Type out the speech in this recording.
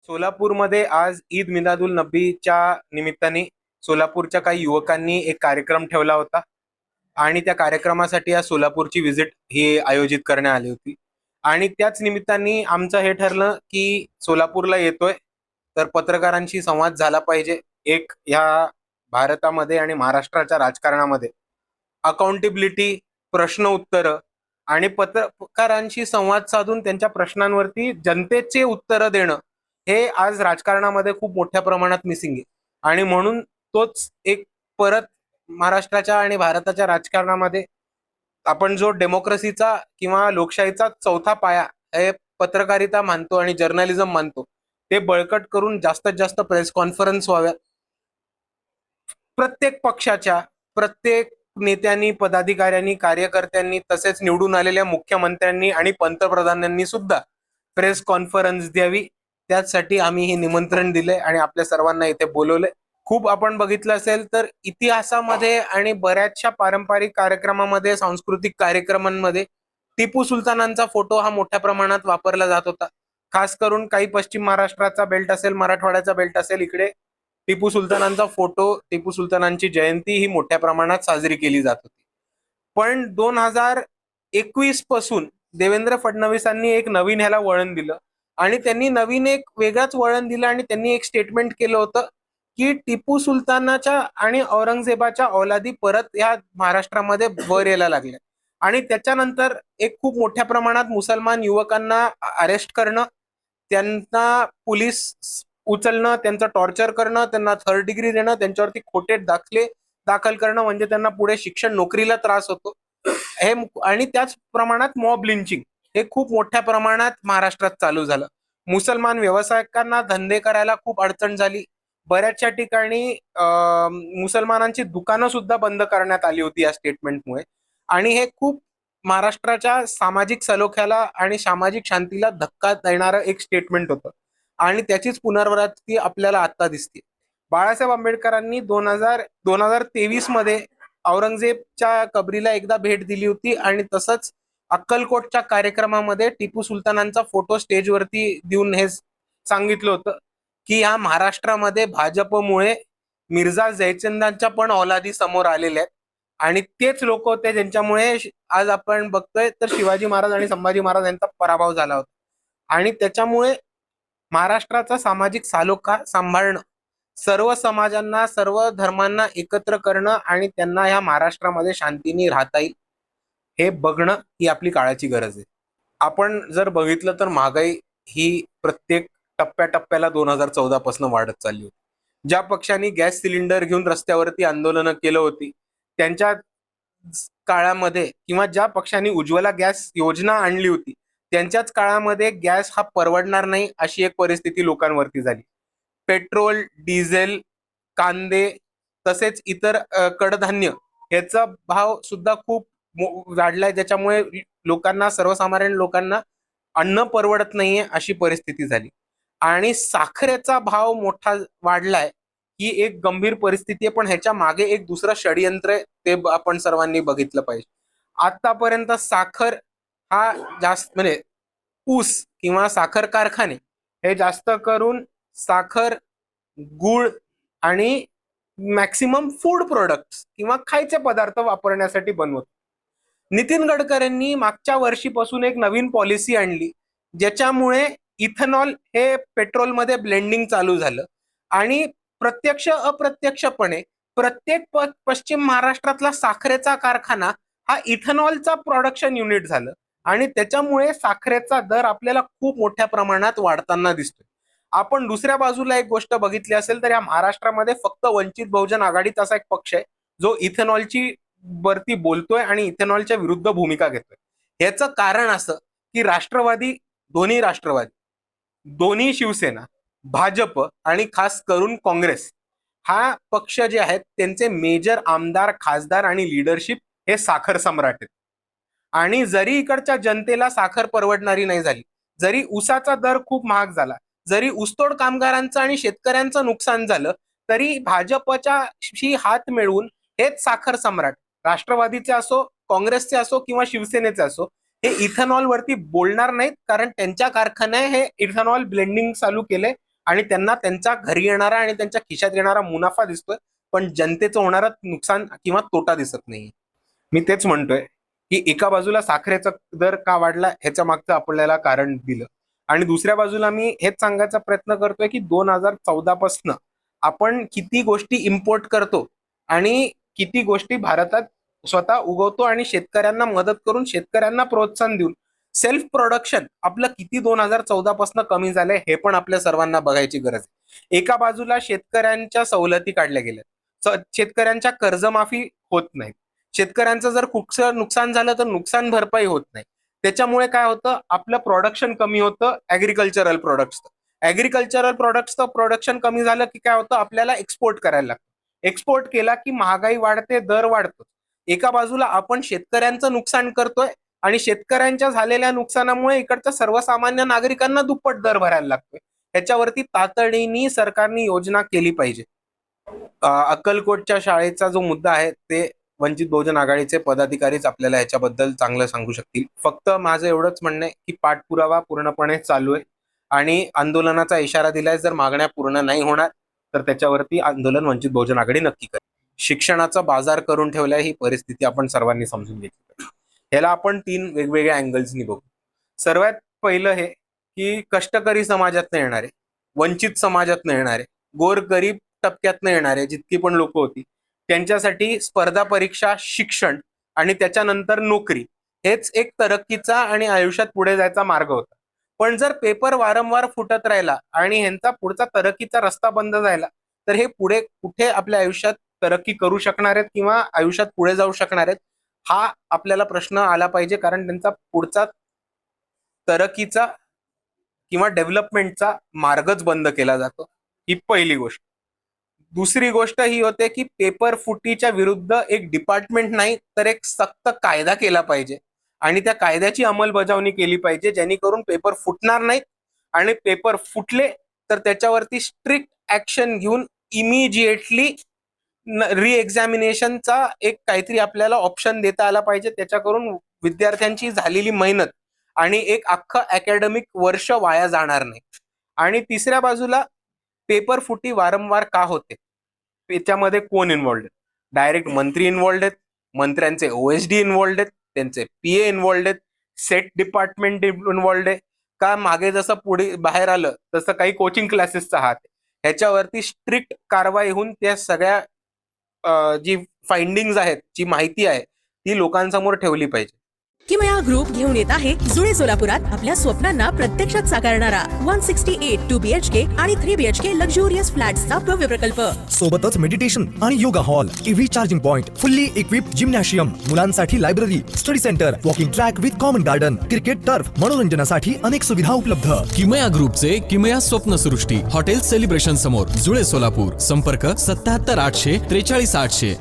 सोलापूरमध्ये आज ईद मिलादुल नबीच्या निमित्ताने सोलापूरच्या काही युवकांनी एक कार्यक्रम ठेवला होता आणि त्या कार्यक्रमासाठी आज सोलापूरची व्हिजिट ही आयोजित करण्यात आली होती. आणि त्याच निमित्ताने आमचं हे ठरलं की सोलापूरला येतोय तर पत्रकारांशी संवाद झाला पाहिजे. एक ह्या भारतामध्ये आणि महाराष्ट्राच्या राजकारणामध्ये अकाउंटेबिलिटी, प्रश्न उत्तर आणि पत्रकारांशी संवाद साधून त्यांच्या प्रश्नांवरती जनतेचे उत्तर देणं हे आज राजकारणामध्ये खूप मोठ्या प्रमाणात मिसिंग आहे. आणि म्हणून तोच एक परत महाराष्ट्राच्या आणि भारताच्या राजकारणामध्ये आपण जो डेमोक्रेसीचा किंवा लोकशाहीचा चौथा पाया हे पत्रकारिता मानतो आणि जर्नलिझम मानतो, ते बळकट करून जास्तीत जास्त प्रेस कॉन्फरन्स व्हाव्यात. प्रत्येक पक्षाच्या प्रत्येक नेत्यांनी, पदाधिकाऱ्यांनी, कार्यकर्त्यांनी तसेच निवडून आलेल्या मुख्यमंत्र्यांनी आणि पंतप्रधानांनी सुद्धा प्रेस कॉन्फरन्स द्यावी. त्यासाठी आम्ही हे निमंत्रण दिलंय आणि आपल्या सर्वांना इथे बोलवलंय. खूप आपण बघितलं असेल तर इतिहासामध्ये आणि बऱ्याचशा पारंपरिक कार्यक्रमामध्ये, सांस्कृतिक कार्यक्रमांमध्ये टिपू सुलतानांचा फोटो हा मोठ्या प्रमाणात वापरला जात होता. खास करून काही पश्चिम महाराष्ट्राचा बेल्ट असेल, मराठवाड्याचा बेल्ट असेल, इकडे टिपू सुलतानांचा फोटो, टिपू सुलतानांची जयंती ही मोठ्या प्रमाणात साजरी केली जात होती. पण 2021 पासून देवेंद्र फडणवीसांनी एक नवीन ह्याला वळण दिलं आणि त्यांनी नवीन एक वेगळाच वळण दिलं आणि त्यांनी एक स्टेटमेंट केलं होतं की टिपू सुलतानाच्या आणि औरंगजेबाच्या औलादी परत या महाराष्ट्रामध्ये वर यायला लागल्या. आणि त्याच्यानंतर एक खूप मोठ्या प्रमाणात मुसलमान युवकांना अरेस्ट करणं, त्यांना पोलीस उचलणं, त्यांचं टॉर्चर करणं, त्यांना थर्ड डिग्री देणं, त्यांच्यावरती खोटे दाखले दाखल करणं, म्हणजे त्यांना पुढे शिक्षण नोकरीला त्रास होतो हे. आणि त्याच प्रमाणात मॉब लिंचिंग हे खूप मोठ्या प्रमाणात महाराष्ट्रात चालू झालं. मुसलमान व्यावसायिकांना धंदे करायला खूप अडचण झाली. बऱ्याचशा ठिकाणी मुसलमानांची दुकानं सुद्धा बंद करण्यात आली होती या स्टेटमेंटमुळे. आणि हे खूप महाराष्ट्राच्या सामाजिक सलोख्याला आणि सामाजिक शांतीला धक्का देणारं एक स्टेटमेंट होतं आणि त्याचीच पुनरावृत्ती आपल्याला आता दिसते. बाळासाहेब आंबेडकरांनी 2023 मध्ये औरंगजेबच्या कबरीला एकदा भेट दिली होती आणि तसंच अक्कलकोटच्या कार्यक्रमामध्ये टिपू सुलतानांचा फोटो स्टेजवरती देऊन हे सांगितलं होतं की या महाराष्ट्रामध्ये भाजपमुळे मिर्झा जयचंदांच्या पण औलादी समोर आलेल्या आहेत आणि तेच लोक होते ज्यांच्यामुळे आज आपण बघतोय तर शिवाजी महाराज आणि संभाजी महाराज यांचा पराभव झाला होता. आणि त्याच्यामुळे महाराष्ट्राचा सामाजिक सालोखा सांभाळणं, सर्व समाजांना, सर्व धर्मांना एकत्र करणं आणि त्यांना या महाराष्ट्रामध्ये शांतीने राहता येईल हे बघणं ही आपली काळाची गरज आहे. आपण जर बघितलं तर महागाई ही प्रत्येक टप्प्याटप्प्याला 2014 पासून वाढत चालली होती. ज्या पक्षांनी गॅस सिलेंडर घेऊन रस्त्यावरती आंदोलनं केलं होती त्यांच्या काळामध्ये, किंवा ज्या पक्षांनी उज्ज्वला गॅस योजना आणली होती त्यांच्याच काळामध्ये गॅस हा परवडणार नाही अशी एक परिस्थिती लोकांवरती झाली. पेट्रोल, डिझेल, कांदे तसेच इतर कडधान्य ह्याचा भाव सुद्धा खूप वाढलाय, ज्याच्यामुळे लोकांना, सर्वसामान्य लोकांना अन्न परवडत नाहीये अशी परिस्थिती झाली. आणि साखरेचा भाव मोठा वाढलाय ही एक गंभीर परिस्थिती आहे. पण ह्याच्या मागे एक दुसरं षडयंत्र आहे, ते आपण सर्वांनी बघितलं पाहिजे. आतापर्यंत साखर हा जास्त म्हणजे ऊस किंवा साखर कारखाने हे जास्त करून साखर, गुळ आणि मॅक्सिमम फूड प्रोडक्ट्स किंवा खायचे पदार्थ वापरण्यासाठी बनवत. नितीन गडकरींनी मागच्या वर्षीपासून एक नवीन पॉलिसी आणली ज्याच्यामुळे इथेनॉल हे पेट्रोलमध्ये ब्लेंडिंग चालू झालं आणि प्रत्यक्ष अप्रत्यक्षपणे प्रत्येक पश्चिम महाराष्ट्रातला साखरेचा कारखाना हा इथेनॉलचा प्रोडक्शन युनिट झालं आणि त्याच्यामुळे साखरेचा दर आपल्याला खूप मोठ्या प्रमाणात वाढताना दिसतोय. आपण दुसऱ्या बाजूला एक गोष्ट बघितली असेल तर या महाराष्ट्रामध्ये फक्त वंचित बहुजन आघाडीचा असा एक पक्ष आहे जो इथेनॉलची वरती बोलतोय आणि इथेनॉलच्या विरुद्ध भूमिका घेतोय. ह्याचं कारण असं की राष्ट्रवादी, दोन्ही शिवसेना, भाजप आणि खास करून काँग्रेस हा पक्ष जे आहेत त्यांचे मेजर आमदार, खासदार आणि लीडरशिप हे साखर सम्राट आहेत. आणि जरी इकडच्या जनतेला साखर परवडणारी नाही झाली, जरी ऊसाचा दर खूप महाग झाला, जरी ऊसतोड कामगारांचं आणि शेतकऱ्यांचं नुकसान झालं, तरी भाजपच्याशी हात मिळवून हेच साखर सम्राट, राष्ट्रवादीचे असो, काँग्रेसचे असो किंवा शिवसेनेचे असो, हे इथेनॉल वरती बोलणार नाहीत, कारण त्यांच्या कारखान्याने हे इथेनॉल ब्लेंडिंग चालू केले आणि त्यांना त्यांच्या घरी येणारा आणि त्यांच्या खिशात येणारा मुनाफा दिसतोय, पण जनतेचं होणारं नुकसान किंवा तोटा दिसत नाही. मी तेच म्हणतोय की एका बाजूला साखरेचा दर का वाढला ह्याच्या मागचं आपल्याला कारण दिलं, आणि दुसऱ्या बाजूला मी हेच सांगायचा प्रयत्न करतोय की 2014 पासून आपण किती गोष्टी इम्पोर्ट करतो आणि किती गोष्टी भारतात स्वतः उगवतो आणि शेतकऱ्यांना मदत करून शेतकऱ्यांना प्रोत्साहन देऊन सेल्फ प्रोडक्शन आपलं किती 2014 पासून कमी झालंय हे पण आपल्या सर्वांना बघायची गरज आहे. एका बाजूला शेतकऱ्यांच्या सवलती काढल्या गेल्या, शेतकऱ्यांच्या कर्जमाफी होत नाही, शेतकऱ्यांचं जर कुठचं नुकसान झालं तर नुकसान भरपाई होत नाही. त्याच्यामुळे काय होतं, आपलं प्रोडक्शन कमी होतं ऍग्रिकल्चरल प्रोडक्ट्सचं प्रोडक्शन कमी झालं की काय होतं, आपल्याला एक्सपोर्ट करायला लागतं. एक्सपोर्ट केला की महागाई वाढते, दर वाढतो. एका बाजूला आपण शेतकऱ्यांचं नुकसान करतोय आणि शेतकऱ्यांच्या झालेल्या नुकसानामुळे इकडच्या सर्वसामान्य नागरिकांना दुप्पट दर भरायला लागतोय. ह्याच्यावरती तातडीने सरकारने योजना केली पाहिजे. अक्कलकोटच्या शाळेचा जो मुद्दा आहे ते वंचित बहुजन आघाडीचे पदाधिकारीच आपल्याला याच्याबद्दल चांगलं सांगू शकतील. फक्त माझं एवढंच म्हणणं आहे की पाठपुरावा पूर्णपणे चालू आहे आणि आंदोलनाचा इशारा दिलाय, जर मागण्या पूर्ण नाही होणार तर त्याच्यावरती आंदोलन वंचित बहुजन आघाडी नक्की करेल. शिक्षणाचा बाजार करून ठेवलाय ही परिस्थिती आपण सर्वांनी समजून घेतली. ह्याला आपण 3 वेगवेगळ्या अँगल्सनी बघू. सर्वात पहिलं हे की कष्टकरी समाजातनं येणारे, वंचित समाजातनं येणारे, गोरगरीब टप्प्यातनं येणारे जितकी पण लोक होती त्यांच्यासाठी स्पर्धा परीक्षा, शिक्षण आणि त्याच्यानंतर नोकरी हेच एक तरक्कीचा आणि आयुष्यात पुढे जायचा मार्ग होता. पण जर पेपर वारंवार फुटत राहिला आणि ह्यांचा पुढचा तरक्कीचा रस्ता बंद झाला तर हे पुढे कुठे आपल्या आयुष्यात तरक्की करू शकणार आहेत किंवा आयुष्यात पुढे जाऊ शकणार आहेत हा आपल्याला प्रश्न आला पाहिजे, कारण त्यांचा पुढचा तरक्कीचा किंवा डेव्हलपमेंटचा मार्गच बंद केला जातो. ही पहिली गोष्ट. दुसरी गोष्ट ही होते की पेपर फुटीच्या विरुद्ध एक डिपार्टमेंट नाही तर एक सक्त कायदा केला पाहिजे आणि त्या कायद्याची अंमलबजावणी केली पाहिजे, जेणेकरून पेपर फुटणार नाहीत आणि पेपर फुटले तर त्याच्यावरती स्ट्रिक्ट ऍक्शन घेऊन इमिजिएटली रिएक्झामिनेशनचा एक काहीतरी आपल्याला ऑप्शन देता आला पाहिजे. त्याच्याकरून विद्यार्थ्यांची झालेली मेहनत आणि एक अख्खं अकॅडमिक वर्ष वाया जाणार नाही. आणि तिसऱ्या बाजूला पेपर फुटी वारंवार का होते, त्याच्यामध्ये कोण इन्व्हॉल्ड आहेत? डायरेक्ट मंत्री इन्व्हॉल्ड आहेत, मंत्र्यांचे ओएसडी इन्व्हॉल्ड आहेत, त्यांचे पीए इन्व्हॉल्ड आहेत, सेट डिपार्टमेंट इन्व्हॉल्ड आहे का, मागे जसं पुढे बाहेर आलं तसं काही कोचिंग क्लासेसचा हात आहे? ह्याच्यावरती स्ट्रिक्ट कारवाई होऊन त्या सगळ्या जी फाइंडिंग्स आहेत, जी माहिती आहे ती लोकांसमोर ठेवली पाहिजे. किमया ग्रुप घेऊन येत आहे जुळे सोलापुरात आपल्या स्वप्नांना प्रत्यक्षात साकारणारा 168 2 BHK आणि 3 BHK लक्झुरियस फ्लॅट्सचा भव्य प्रकल्प. सोबतच मेडिटेशन आणि yoga hall, EV charging point, fully equipped gymnasium, मुलांसाठी library, study centre, walking track with common garden, cricket turf, मनोरंजनासाठी अनेक सुविधा उपलब्ध. किमया ग्रुपचे किमया स्वप्नसृष्टी हॉटेल सेलिब्रेशन समोर जुळे सोलापूर. संपर्क 77 800 43 800.